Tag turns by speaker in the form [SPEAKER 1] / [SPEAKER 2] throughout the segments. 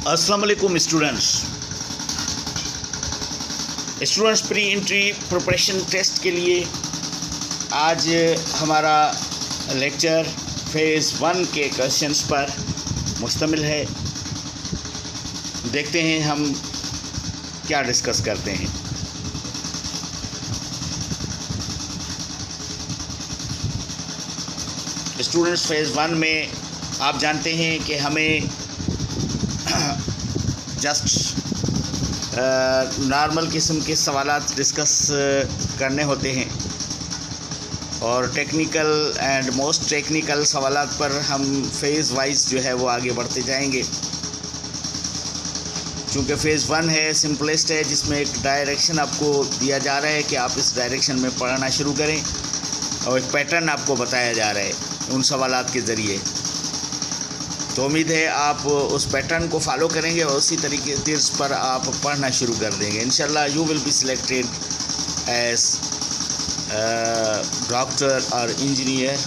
[SPEAKER 1] अस्सलाम वालेकुम students pre entry preparation test के लिए आज हमारा लेक्चर फेज़ 1 के क्वेश्चंस पर मुश्तमिल है। देखते हैं हम क्या डिस्कस करते हैं। स्टूडेंट्स फेज़ 1 में आप जानते हैं कि हमें जस्ट नॉर्मल किस्म के सवालात डिस्कस करने होते हैं और टेक्निकल एंड मोस्ट टेक्निकल सवालात पर हम फेज़ वाइज जो है वो आगे बढ़ते जाएंगे। चूँकि फ़ेज़ 1 है, सिंपलेस्ट है, जिसमें एक डायरेक्शन आपको दिया जा रहा है कि आप इस डायरेक्शन में पढ़ना शुरू करें और एक पैटर्न आपको बताया जा रहा है उन सवालात के ज़रिए। तो उम्मीद है आप उस पैटर्न को फॉलो करेंगे और उसी तरीके तिर्स पर आप पढ़ना शुरू कर देंगे। इंशाल्लाह you will be selected as doctor और engineer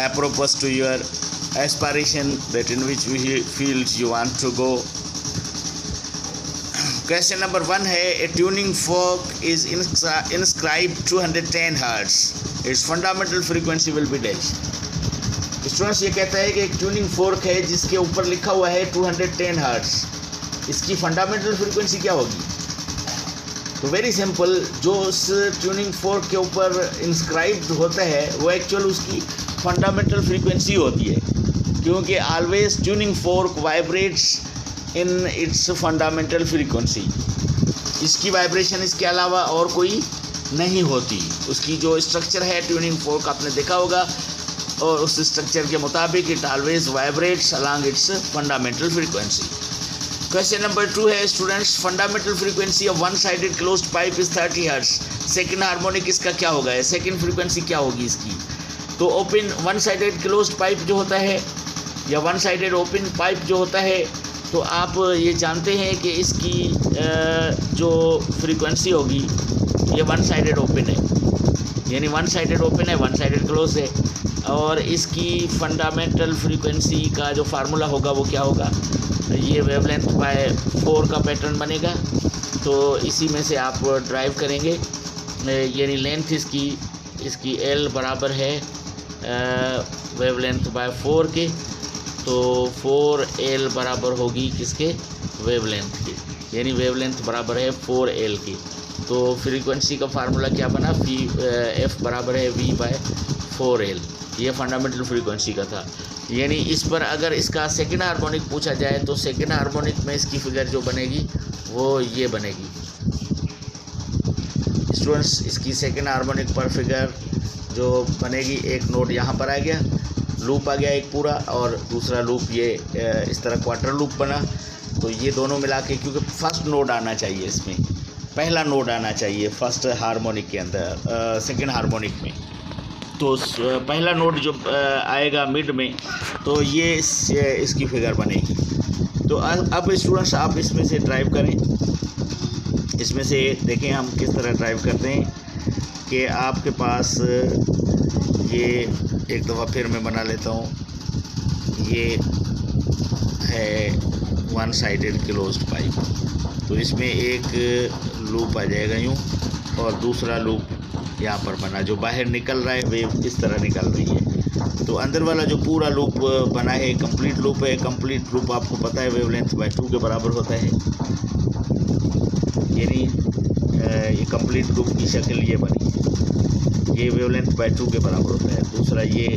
[SPEAKER 1] apropos to your aspiration that in which field you want to go. Question number 1 है, a tuning fork is inscribed 210 Hz. Its fundamental frequency will be dash. Students ये कहता है कि एक tuning fork है जिसके ऊपर लिखा हुआ है 210 हर्ट्ज। इसकी फंडामेंटल फ्रीक्वेंसी क्या होगी? तो वेरी सिंपल, जो उस ट्यूनिंग फोर्क के ऊपर इंस्क्राइब्ड होता है वो एक्चुअल उसकी फंडामेंटल फ्रीक्वेंसी होती है, क्योंकि always tuning fork vibrates in its fundamental frequency. इसकी वाइब्रेशन इसके अलावा और कोई नहीं होती। उसकी जो स्ट्रक्चर है ट्यूनिंग फोर्क आपने देखा होगा और उस स्ट्रक्चर के मुताबिक it always vibrates along its fundamental frequency. Question number 2 है, students fundamental frequency of one sided closed pipe is 30 hertz. Second harmonic इसका क्या होगा? सेकंड फ्रीक्वेंसी क्या होगी इसकी? तो open one sided closed pipe जो होता है या वन साइडेड ओपन पाइप जो होता है, तो आप ये जानते हैं कि इसकी जो फ्रीक्वेंसी होगी ये वन साइडेड ओपन है, यानी वन साइडेड ओपन है, वन साइडेड क्लोज है, और इसकी फंडामेंटल फ्रीक्वेंसी का जो फार्मूला होगा वो क्या होगा? ये वेवलेंथ बाय 4 का पैटर्न बनेगा। तो इसी में से आप ड्राइव करेंगे, यानी लेंथ इसकी L बराबर है वेवलेंथ बाय 4 के, तो 4L बराबर होगी किसके? वेवलेंथ की, यानी वेवलेंथ बराबर है 4L की। तो फ्रीक्वेंसी का फार्मूला क्या बना? F बराबर है V बाय 4L। ये फंडामेंटल फ्रीक्वेंसी का था। यानी इस पर अगर इसका सेकंड हार्मोनिक पूछा जाए तो सेकंड हार्मोनिक में इसकी फिगर जो बनेगी वो ये बनेगी। स्टूडेंट्स इसकी सेकंड हार्मोनिक पर फिगर जो बनेगी, एक नोट यहाँ पर आ गया, लूप आ गया एक पूरा, और दूसरा लूप ये इस तरह क्वार्टर लूप बना। तो ये दोनों मिला के, क्योंकि फर्स्ट नोड आना चाहिए, इसमें पहला नोड आना चाहिए फर्स्ट हार्मोनिक के अंदर, सेकंड हार्मोनिक में। तो पहला नोट जो आएगा मिड में, तो ये इसकी फिगर बनेगी। तो अब स्टूडेंट्स आप इसमें से ड्राइव करें। इसमें से देखें हम किस तरह ड्राइव करते हैं कि आपके पास ये एक दफ़ा फिर मैं बना लेता हूँ। ये है वन साइडेड क्लोज्ड पाइप, तो इसमें एक लूप आ जाएगा यूँ, और दूसरा लूप यहाँ पर बना। जो बाहर निकल रहा है वेव इस तरह निकल रही है। तो अंदर वाला जो पूरा लूप बना है कंप्लीट लूप है। कंप्लीट लूप आपको पता है वेवलेंथ बाय 2 के बराबर होता है, यानी ये कंप्लीट लूप की शक्ल ये बनी है, ये वेवलेंथ बाय 2 के बराबर होता है। दूसरा ये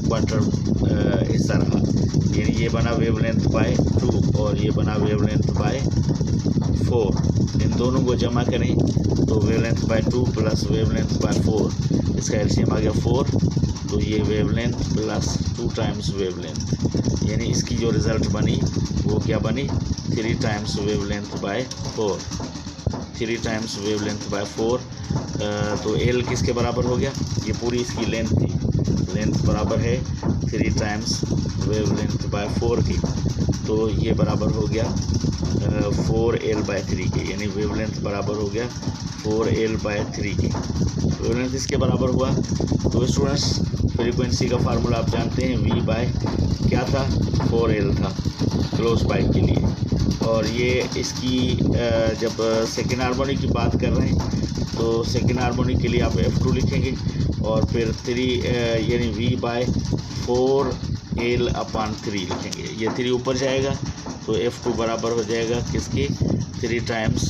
[SPEAKER 1] क्वार्टर हिस्सा रहा, यानी ये बना वेवलेंथ बाय 2 और ये बना वेवलेंथ बाय 4। इन दोनों को जमा करें तो wavelength by 2 plus wavelength by 4, इसका एलसीएम आ गया 4। तो ये वेवलेंथ प्लस 2 टाइम्स वेवलेंथ, यानी इसकी जो रिज़ल्ट बनी वो क्या बनी? 3 times wavelength by 4, 3 times wavelength by 4। तो L किसके बराबर हो गया? ये पूरी इसकी लेंथ थी, लेंथ बराबर है 3 टाइम्स वेवलेंथ बाय 4 की। तो ये बराबर हो गया 4L बाय 3 के, यानी वेवलेंथ बराबर हो गया 4L बाय 3 के। वेवलेंथ इसके बराबर हुआ। तो स्टूडेंट्स फ्रीक्वेंसी का फार्मूला आप जानते हैं, V बाय क्या था, 4L था क्लोज पाइप के लिए। और ये इसकी जब सेकेंड हार्मोनिक की बात कर रहे हैं तो सेकेंड हार्मोनिक के लिए आप F2 लिखेंगे और फिर 3 यानी V बाय 4L/3 लिखेंगे। ये 3 ऊपर जाएगा तो F2 बराबर हो जाएगा किसके, 3 टाइम्स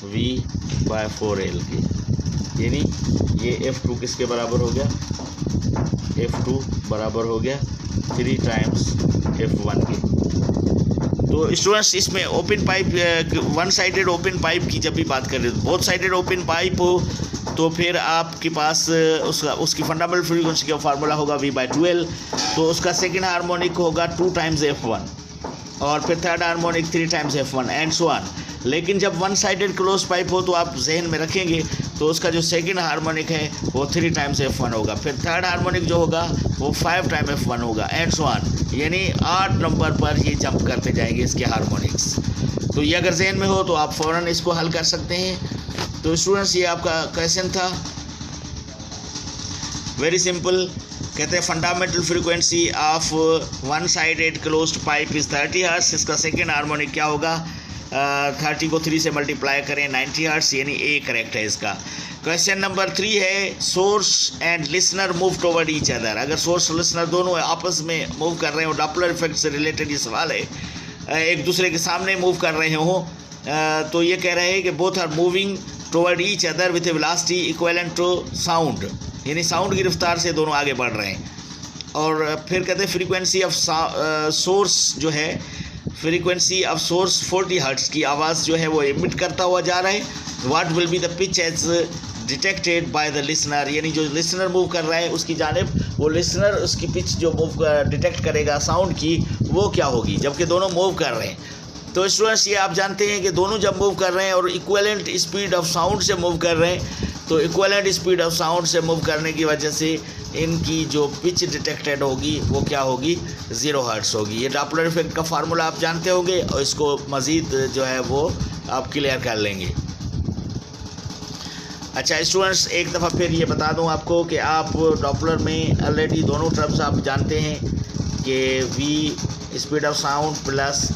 [SPEAKER 1] V बाय 4L के, यानी ये F2 किसके बराबर हो गया, F2 बराबर हो गया 3 टाइम्स F1 के। तो स्टूडेंट्स इसमें open pipe, one sided open pipe की जब भी बात कर रहे हो, बोथ साइडेड ओपन पाइप हो तो फिर आपके पास उसकी फंडामेंटल फ्रीक्वेंसी का फार्मूला होगा V बाय 2L। तो उसका सेकेंड हार्मोनिक होगा 2 टाइम्स F1 और फिर third harmonic 3 times F1 and so on. लेकिन जब वन साइडेड क्लोज पाइप हो तो आप जहन में रखेंगे तो उसका जो सेकेंड हार्मोनिक है वो 3 टाइम्स F1 होगा, फिर थर्ड हार्मोनिक जो होगा वो 5 टाइम F1 होगा एंड सो ऑन, यानी 8 नंबर पर ये जंप करते जाएंगे इसके हार्मोनिक्स। तो ये अगर जहन में हो तो आप फ़ौरन इसको हल कर सकते हैं। तो स्टूडेंट्स ये आपका क्वेश्चन था, वेरी सिंपल। कहते हैं fundamental frequency of one sided closed pipe is 30 hertz. इसका सेकेंड हार्मोनिक क्या होगा, 30 को 3 से मल्टीप्लाई करें 90 हर्ट्ज, यानी ए करेक्ट है इसका। क्वेश्चन नंबर 3 है, source and listener move toward each other. अगर सोर्स और लिसनर दोनों आपस में मूव कर रहे हो, डॉपलर इफेक्ट से रिलेटेड ये सवाल है, एक दूसरे के सामने मूव कर रहे हो, तो ये कह रहे हैं कि both are moving toward each other with a velocity equivalent to sound, यानी साउंड की रफ्तार से दोनों आगे बढ़ रहे हैं। और फिर कहते हैं फ्रीक्वेंसी ऑफ सोर्स जो है, फ्रीक्वेंसी ऑफ सोर्स 40 हर्ट्ज की आवाज़ जो है वो इमिट करता हुआ जा रहा है। What will be the pitch as detected by the listener, यानी जो लिसनर मूव कर रहा है उसकी जानिब वो लिसनर उसकी पिच जो मूव डिटेक्ट करेगा साउंड की वो क्या होगी, जबकि दोनों मूव कर रहे हैं। तो स्टूडेंट्स ये आप जानते हैं कि दोनों जब मूव कर रहे हैं और इक्विवेलेंट स्पीड ऑफ साउंड से मूव कर रहे हैं, तो इक्विवेलेंट स्पीड ऑफ साउंड से मूव करने की वजह से इनकी जो पिच डिटेक्टेड होगी वो क्या होगी, 0 हर्ट्ज होगी। ये डॉपलर इफेक्ट का फार्मूला आप जानते होंगे और इसको मज़ीद जो है वो आप क्लियर कर लेंगे। अच्छा स्टूडेंट्स एक दफ़ा फिर ये बता दूं आपको कि आप डॉपलर में ऑलरेडी दोनों टर्म्स आप जानते हैं कि V speed of sound plus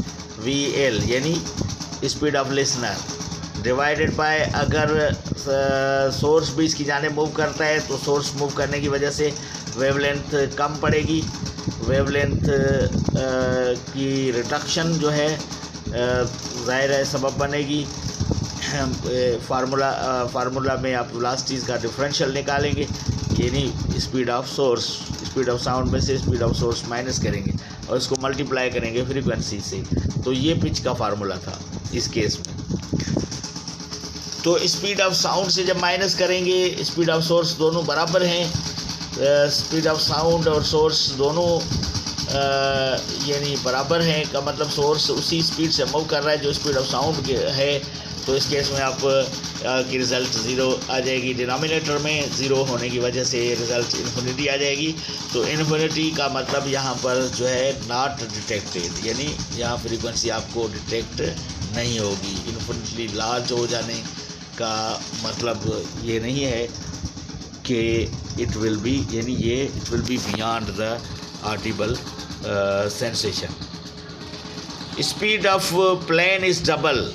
[SPEAKER 1] VL यानी speed of listener divided by, अगर सोर्स भी इसकी जाने मूव करता है तो सोर्स मूव करने की वजह से वेवलेंथ कम पड़ेगी, वेवलेंथ की रिडक्शन जो है ज़ाहिर है सबब बनेगी। फार्मूला में आप वेलोसिटीज़ का डिफरेंशियल निकालेंगे, यानी speed of source, speed of sound में से स्पीड ऑफ सोर्स माइनस करेंगे और इसको मल्टीप्लाई करेंगे फ्रीक्वेंसी से। तो ये पिच का फार्मूला था इस केस में। तो स्पीड ऑफ साउंड से जब माइनस करेंगे, स्पीड ऑफ सोर्स दोनों बराबर हैं, स्पीड ऑफ साउंड और सोर्स दोनों यानी बराबर हैं, का मतलब सोर्स उसी स्पीड से मूव कर रहा है जो स्पीड ऑफ साउंड है। तो इस केस में आप की रिज़ल्ट 0 आ जाएगी, डिनोमिनेटर में 0 होने की वजह से रिज़ल्ट इन्फिनिटी आ जाएगी। तो इन्फिनिटी का मतलब यहाँ पर जो है नॉट डिटेक्टेड, यानी यहाँ फ्रीक्वेंसी आपको डिटेक्ट नहीं होगी। इन्फिनिटली लार्ज हो जाने का मतलब ये नहीं है कि इट विल बी, यानी ये it will be beyond the audible sensation. Speed of plane is double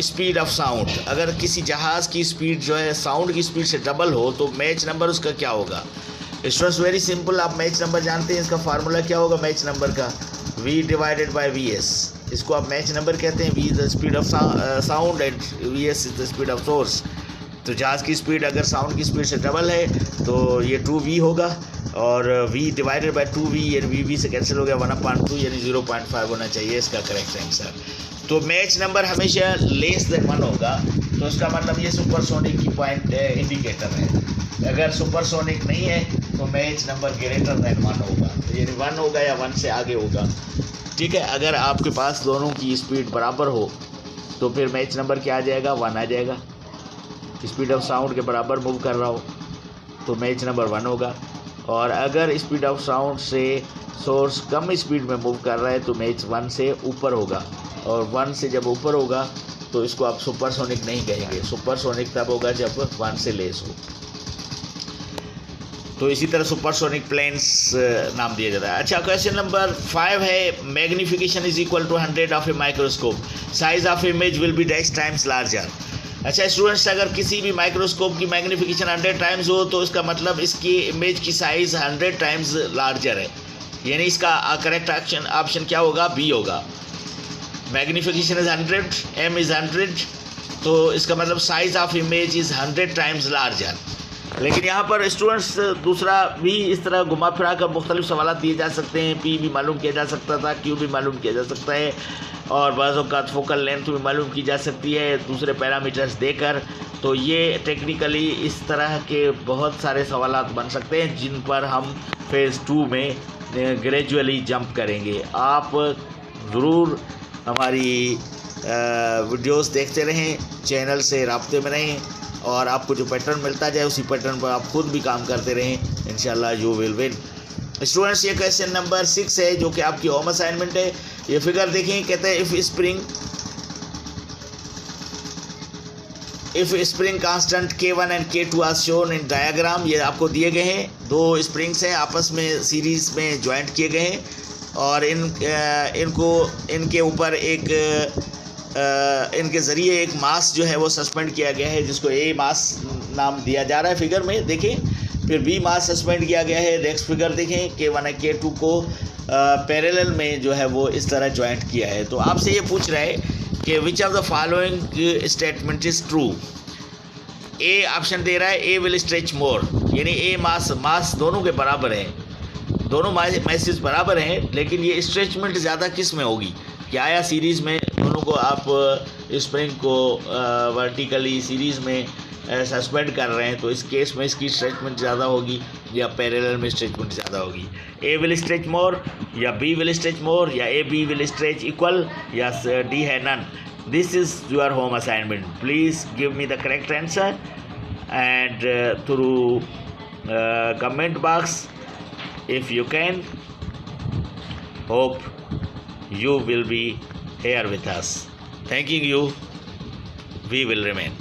[SPEAKER 1] speed of sound. अगर किसी जहाज़ की स्पीड जो है साउंड की स्पीड से डबल हो तो मैच नंबर उसका क्या होगा। स्टूडेंट्स वेरी सिंपल, आप मैच नंबर जानते हैं, इसका फार्मूला क्या होगा मैच नंबर का, V डिवाइडेड बाय VS। इसको आप मैच नंबर कहते हैं। V is the speed of sound and VS is the speed of source. तो जहाज़ की स्पीड अगर साउंड की स्पीड से डबल है तो ये 2V होगा और V डिवाइडेड बाय 2V, यानी V से कैंसिल हो गया 1/2, यानी 0.5 होना चाहिए इसका करेक्ट आंसर। तो मैच नंबर हमेशा लेस देन 1 होगा, तो इसका मतलब ये सुपरसोनिक की पॉइंट इंडिकेटर है। अगर सुपरसोनिक नहीं है तो मैच नंबर ग्रेटर देन 1 होगा, तो यानी 1 होगा या 1 से आगे होगा। ठीक है, अगर आपके पास दोनों की स्पीड बराबर हो तो फिर मैच नंबर क्या आ जाएगा, 1 आ जाएगा। स्पीड ऑफ साउंड के बराबर मूव कर रहा हो तो मैच नंबर 1 होगा, और अगर स्पीड ऑफ साउंड से सोर्स कम स्पीड में मूव कर रहा है तो मैच 1 से ऊपर होगा, और 1 से जब ऊपर होगा तो इसको आप सुपरसोनिक नहीं कहेंगे। सुपरसोनिक तब होगा जब 1 से लेस हो। तो इसी तरह सुपरसोनिक प्लेन्स नाम दिया जाता है। अच्छा, क्वेश्चन नंबर 5 है magnification is equal to 100 of a microscope, size of image will be dash times larger. अच्छा स्टूडेंट्स, अगर किसी भी माइक्रोस्कोप की मैग्निफिकेशन 100 टाइम्स हो तो इसका मतलब इसकी इमेज की साइज़ 100 टाइम्स लार्जर है, यानी इसका करेक्ट ऑप्शन क्या होगा? बी होगा। मैग्निफिकेशन इज़ 100, एम इज़ 100, तो इसका मतलब size of image is 100 times larger. लेकिन यहाँ पर स्टूडेंट्स दूसरा भी इस तरह घुमा फिरा कर मुख्तलिफ सवाल दिए जा सकते हैं। पी भी मालूम किया जा सकता था, क्यू भी मालूम किया जा सकता है, और बाज़ औक़ात फोकल लेंथ भी मालूम की जा सकती है दूसरे पैरामीटर्स देकर। तो ये टेक्निकली इस तरह के बहुत सारे सवाल बन सकते हैं जिन पर हम फेज़ 2 में ग्रेजुअली जंप करेंगे। आप ज़रूर हमारी वीडियोस देखते रहें, चैनल से राब्ते में रहें, और आपको जो पैटर्न मिलता जाए उसी पैटर्न पर आप खुद भी काम करते रहें। इंशाल्लाह यू विल विन। स्टूडेंट्स, ये क्वेश्चन नंबर 6 है जो कि आपकी होम असाइनमेंट है। ये फिगर देखें, कहते हैं if spring constant K1 and K2 are shown in diagram. ये आपको दिए गए हैं, 2 स्प्रिंग्स हैं, आपस में सीरीज़ में ज्वाइंट किए गए हैं, और इनके ऊपर इनके ज़रिए एक मास जो है वो सस्पेंड किया गया है, जिसको ए मास नाम दिया जा रहा है फिगर में देखें। फिर बी मास सस्पेंड किया गया है। नेक्स्ट फिगर देखें, K1 और K2 को पैरेलल में जो है वो इस तरह ज्वाइंट किया है। तो आपसे ये पूछ रहा है कि which of the following statement is true. A option दे रहा है ए विल स्ट्रेच मोर, यानी ए मास दोनों के बराबर हैं, दोनों मैसेज बराबर हैं, लेकिन ये स्ट्रेचमेंट ज़्यादा किस में होगी? क्या या सीरीज़ में दोनों को आप स्प्रिंग को वर्टिकली सीरीज़ में सस्पेंड कर रहे हैं, तो इस केस में इसकी स्ट्रेचमेंट ज़्यादा होगी या पैरेलल में स्ट्रेचमेंट ज़्यादा होगी? ए विल स्ट्रेच मोर, या बी विल स्ट्रेच मोर, या A B will stretch equal, या डी है none. This is your home assignment. Please give me the correct answer and through comment box if you can. Hope you will be here with us. Thanking you. We will remain.